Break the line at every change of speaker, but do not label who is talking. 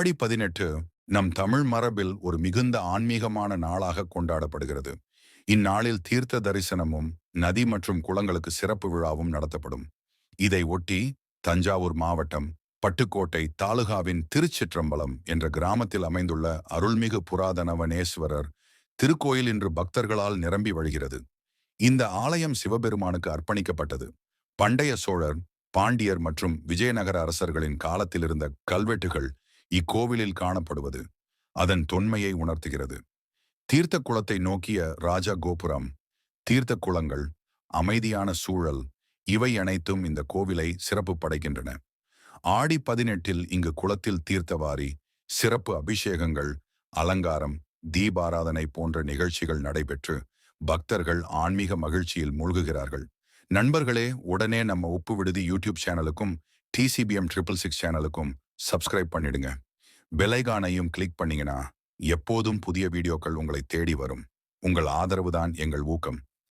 ஆடி 18 நம் தமிழ் மரபில் ஒரு மிகுந்த ஆன்மீகமான நாளாக கொண்டாடப்படுகிறது. இந்நாளில் தீர்த்த தரிசனமும் நதி மற்றும் குளங்களுக்கு சிறப்பு விழாவும் நடத்தப்படும். இதை ஒட்டி தஞ்சாவூர் மாவட்டம் பட்டுக்கோட்டை தாலுகாவின் திருச்சிற்றம்பலம் என்ற கிராமத்தில் அமைந்துள்ள அருள்மிகு புராதனவனேஸ்வரர் திருக்கோயில் இன்று பக்தர்களால் நிரம்பி வழிகிறது. இந்த ஆலயம் சிவபெருமானுக்கு அர்ப்பணிக்கப்பட்டது. பண்டைய சோழர், பாண்டியர் மற்றும் விஜயநகர அரசர்களின் காலத்தில் இருந்த கல்வெட்டுகள் இக்கோவிலில் காணப்படுவது அதன் தொன்மையை உணர்த்துகிறது. தீர்த்த குளத்தை நோக்கிய ராஜ கோபுரம், தீர்த்த குளங்கள், அமைதியான சூழல் இவை அனைத்தும் இந்த கோவிலை சிறப்பு படைக்கின்றன. ஆடி 18 இங்கு குளத்தில் தீர்த்தவாரி, சிறப்பு அபிஷேகங்கள், அலங்காரம், தீபாராதனை போன்ற நிகழ்ச்சிகள் நடைபெற்று பக்தர்கள் ஆன்மீக மகிழ்ச்சியில் மூழ்குகிறார்கள். நண்பர்களே, உடனே நம்ம உப்பு விடுதி யூடியூப் சேனலுக்கும் TCBM 666 சேனலுக்கும் சப்ஸ்கிரைப் பண்ணிடுங்க. பெலைகானையும் கிளிக் பண்ணீங்கன்னா எப்போதும் புதிய வீடியோக்கள் உங்களை தேடி வரும். உங்கள் ஆதரவு தான் எங்கள் ஊக்கம்.